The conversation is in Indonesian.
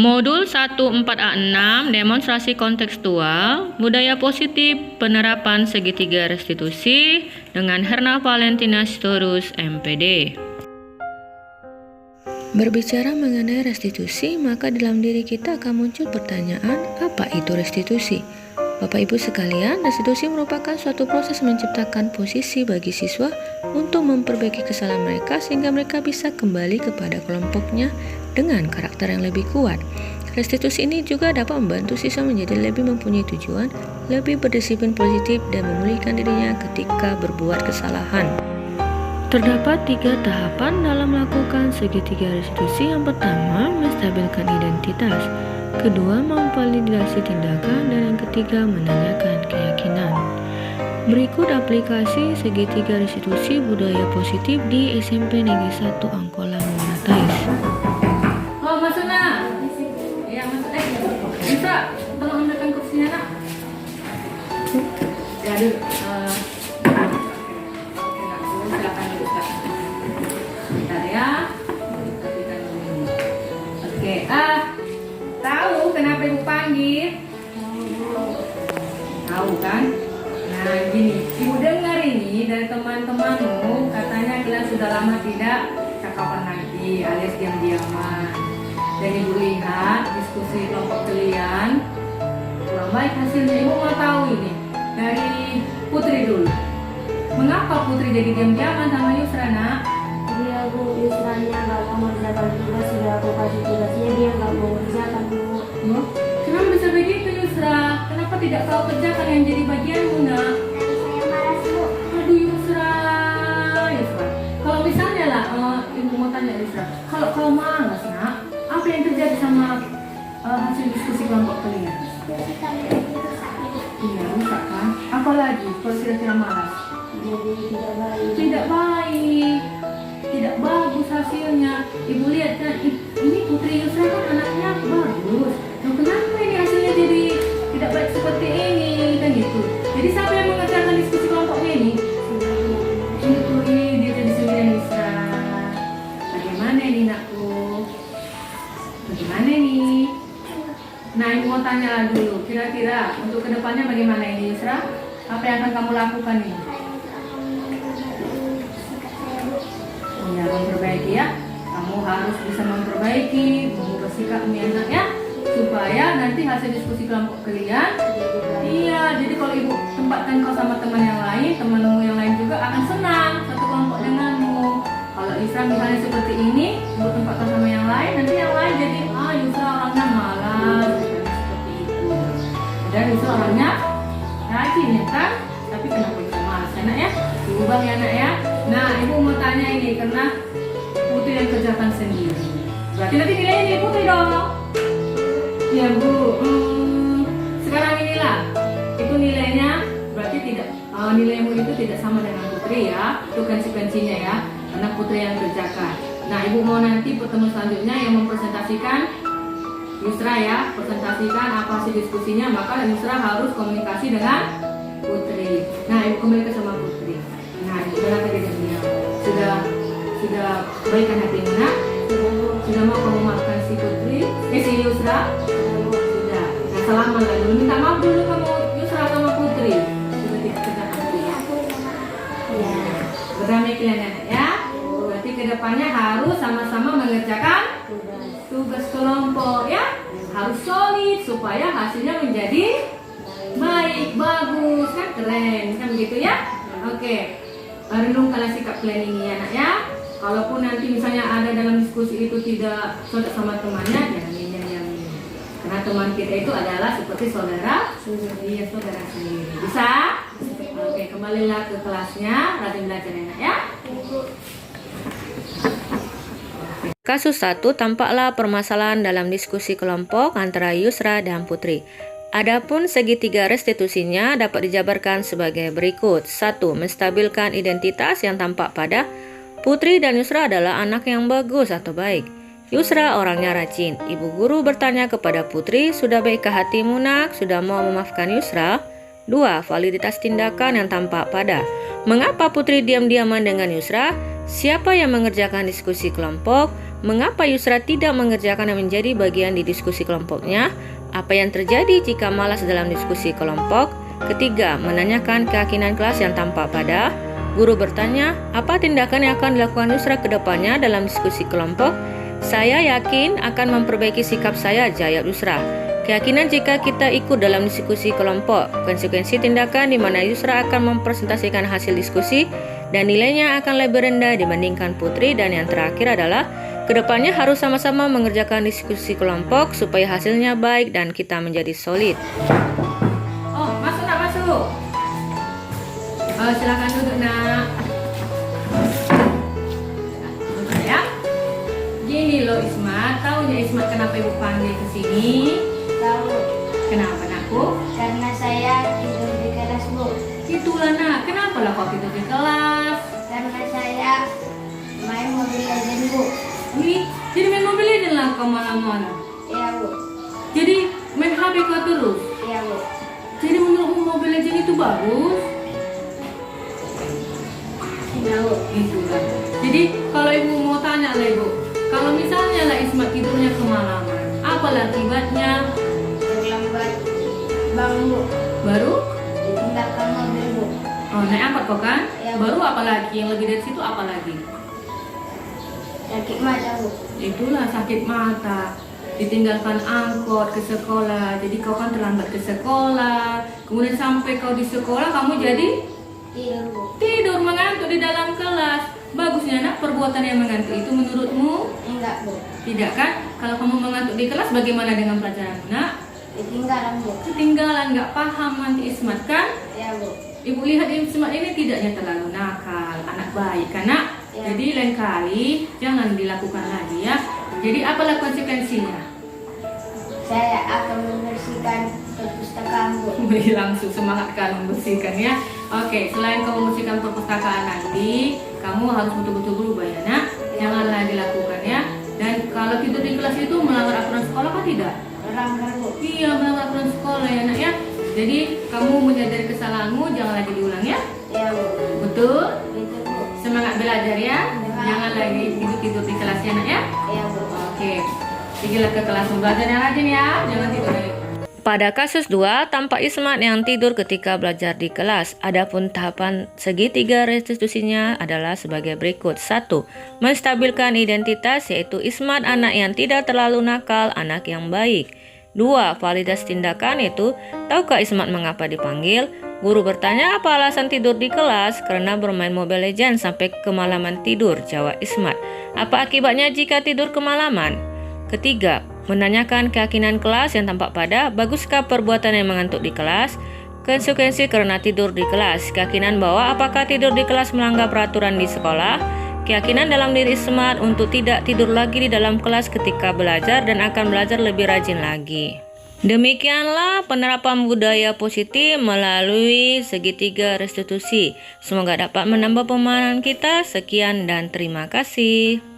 Modul 14A6 Demonstrasi Kontekstual Budaya Positif Penerapan Segitiga Restitusi dengan Herna Valentina Sitorus, MPD. Berbicara mengenai restitusi, maka dalam diri kita akan muncul pertanyaan, apa itu restitusi? Bapak Ibu sekalian, restitusi merupakan suatu proses menciptakan posisi bagi siswa untuk memperbaiki kesalahan mereka sehingga mereka bisa kembali kepada kelompoknya dengan karakter yang lebih kuat. Restitusi ini juga dapat membantu siswa menjadi lebih mempunyai tujuan, lebih berdisiplin positif dan memulihkan dirinya ketika berbuat kesalahan. Terdapat 3 tahapan dalam melakukan segitiga restitusi. Yang pertama, menstabilkan identitas. Kedua, memvalidasi tindakan. Dan yang ketiga, menanyakan keyakinan. Berikut aplikasi segitiga restitusi budaya positif di SMP Negeri 1 Angkola Muratais. Oh, masuk nak. Ya, masuk. Bisa tolong ambilkan kursinya nak. Ya, duduk. Silakan duduk. Bentar ya. Oke. Tahu kenapa ibu panggil? Tahu kan? Nah, gini, ibu dengar ini dari teman-temanmu, katanya kalian sudah lama tidak cakapan lagi, alias diam-diaman. Dan ibu lihat diskusi kelompok kalian kurang baik hasilnya. Ibu mau tahu ini dari Putri dulu. Mengapa Putri jadi diam-diaman sama Yusra, nak? Dia Bu, Yusranya nggak mau mengerjakan tugas, sudah aku kasih tugasnya dia nggak mau mengerjakan Bu. Kenapa bisa begitu Yusra? Kenapa tidak kau kerjakan yang jadi bagianmu, nak? Saya malas Bu. Aduh Yusra. Kalau misalnya lah, ibu mau tanya Yusra, kalau kau malas, nak, apa yang terjadi sama hasil diskusi kelompok kalian? Iya, rusak kan? Apalagi kalau kira-kira malas? Jadi tidak baik. Tidak baik, tidak bagus hasilnya. Ibu lihat kan, ini Putri Yusra kan anaknya bagus. Nah, kenapa ini hasilnya jadi tidak baik seperti ini, kan gitu. Jadi siapa yang mengerjakan diskusi kelompoknya ini? Itu dia jadi sendirian Yusra. Bagaimana ini nakku? Bagaimana ini? Nah, ibu mau tanya lah dulu, kira-kira untuk kedepannya bagaimana ini Yusra? Apa yang akan kamu lakukan ini? Ya, memperbaiki ya. Kamu harus bisa memperbaiki, mengubah sikapmu ya nak ya, supaya nanti hasil diskusi kelompok kalian. Iya, jadi kalau ibu tempatkan kau sama teman yang lain, temanmu yang lain juga akan senang satu kelompok denganmu. Kalau Yusra misalnya seperti ini, ibu tempatkan sama yang lain, nanti yang lain jadi Yusra orangnya malas, seperti itu. Dan Yusra orangnya rajin ya kan, tapi kenapa Yusra malas ya nak ya? Diubah ya nak ya. Nah, ibu mau tanya ini karena Putri yang kerjakan sendiri. Berarti nanti nilainya nih Putri dong. Ya Bu. Sekarang inilah, itu nilainya berarti tidak nilaimu itu tidak sama dengan Putri ya. Itu konsekuensinya ya, karena Putri yang kerjakan. Nah, ibu mau nanti pertemuan selanjutnya yang mempresentasikan Yusra ya, presentasikan apa hasil diskusinya, maka Yusra harus komunikasi dengan Putri. Nah, ibu komunikasi sama Putri. Nah, sudah diam-diam. Sudah baikkan hatimu nak? Sudah mau kamu maafkan si Putri? Si Yusra? Sudah. Nah, salaman lah dulu. Minta maaf dulu kamu Yusra sama Putri. Sudah tidak kerjakan Putri ya? Ya. Berdamai kalian anak ya? Berarti kedepannya harus sama-sama mengerjakan tugas kelompok ya? Harus solid supaya hasilnya menjadi baik, bagus kan, keren kan begitu ya? Oke. Renungkanlah sikap kalian ini ya nak ya. Kalaupun nanti misalnya ada dalam diskusi itu tidak cocok sama temannya, jangan diam-diam. Karena teman kita itu adalah seperti saudara sendiri, saudara sendiri. Bisa? Oke, kembalilah ke kelasnya, rajin belajar ya nak ya. Kasus 1, tampaklah permasalahan dalam diskusi kelompok antara Yusra dan Putri. Adapun segitiga restitusinya dapat dijabarkan sebagai berikut. 1. Menstabilkan identitas yang tampak pada Putri dan Yusra adalah anak yang bagus atau baik. Yusra orangnya rajin. Ibu guru bertanya kepada Putri, sudah baikkah hatimu nak? Sudah mau memaafkan Yusra? 2. Validitas tindakan yang tampak pada mengapa Putri diam-diaman dengan Yusra? Siapa yang mengerjakan diskusi kelompok? Mengapa Yusra tidak mengerjakan yang menjadi bagian di diskusi kelompoknya? Apa yang terjadi jika malas dalam diskusi kelompok? Ketiga, menanyakan keyakinan kelas yang tampak pada. Guru bertanya, apa tindakan yang akan dilakukan Yusra ke depannya dalam diskusi kelompok? Saya yakin akan memperbaiki sikap saya, jawab Yusra. Keyakinan jika kita ikut dalam diskusi kelompok, konsekuensi tindakan di mana Yusra akan mempresentasikan hasil diskusi dan nilainya akan lebih rendah dibandingkan Putri. Dan yang terakhir adalah kedepannya harus sama-sama mengerjakan diskusi kelompok supaya hasilnya baik dan kita menjadi solid. Oh, masuk nak masuk? Oh, silakan duduk nak. Duduk ya. Gini loh Ismat, tahu ya Ismat kenapa ibu panggil ke sini? Tahu. Kenapa nakku? Karena saya tidur di kelas, Bu. Itulah nak, kenapa lah kau tidur di kelas? Karena saya main Mobile Legends, Bu. Wih, jadi main Mobile Legends lah kau malam-malam. Iya, Bu. Jadi main HP kau terus. Iya, Bu. Jadi menurutmu Mobile Legends itu bagus? Iya, Bu. Itulah. Jadi kalau ibu mau tanya lah ibu, kalau misalnya lah Ismat tidurnya kemalaman, apalah akibatnya? Terlambat bangun, Bu. Baru? Ditinggalkan mobil, Bu. Oh, naik angkot kok kan? Iya, Bu. Baru apalagi? Yang lebih dari situ apalagi? Sakit mata, Bu. Itulah sakit mata. Ditinggalkan angkot ke sekolah, jadi kau kan terlambat ke sekolah. Kemudian sampai kau di sekolah, kamu jadi Tidur, Bu. tidur mengantuk di dalam kelas. Bagusnya nak perbuatan yang mengantuk itu menurutmu? Enggak, Bu. Tidak kan? Kalau kamu mengantuk di kelas, bagaimana dengan pelajaran nak? Ditinggalan, Bu. Ketinggalan, nggak paham nanti Ismat kan? Iya, Bu. Ibu lihat Ismat ini tidaknya terlalu nakal, anak baik kan nak? Ya. Jadi lain kali jangan dilakukan lagi ya. Jadi apalah konsekuensinya? Saya akan membersihkan perpustakaan, Bu. Beri langsung semangat kalian membersihkan ya. Oke, selain kamu membersihkan perpustakaan nanti, kamu harus betul-betul berubah ya nak. Janganlah dilakukan ya. Dan kalau tidur di kelas itu melanggar aturan sekolah kan tidak? Melanggar, Bu. Iya, melanggar aturan sekolah ya nak ya. Jadi kamu menyadari kesalahanmu, jangan lagi diulang ya. Iya, Bu. Betul? Itu, Bu. Semangat belajar ya. Jangan lagi tidur di kelas ya nak ya. Iya, Bu. Oke. Pergilah ke kelas belajar yang rajin ya. Jangan tidur lagi. Pada kasus 2, tampak Ismat yang tidur ketika belajar di kelas. Adapun tahapan segitiga restitusinya adalah sebagai berikut. 1. Menstabilkan identitas, yaitu Ismat anak yang tidak terlalu nakal, anak yang baik. 2. Validasi tindakan, yaitu tahukah Ismat mengapa dipanggil? Guru bertanya apa alasan tidur di kelas? Karena bermain Mobile Legends sampai kemalaman tidur, jawab Ismat. Apa akibatnya jika tidur kemalaman? Ketiga, menanyakan keyakinan kelas yang tampak pada. Baguskah perbuatan yang mengantuk di kelas? Konsekuensi karena tidur di kelas. Keyakinan bahwa apakah tidur di kelas melanggar peraturan di sekolah? Keyakinan dalam diri Ismat untuk tidak tidur lagi di dalam kelas ketika belajar dan akan belajar lebih rajin lagi. Demikianlah penerapan budaya positif melalui segitiga restitusi. Semoga dapat menambah pemahaman kita. Sekian dan terima kasih.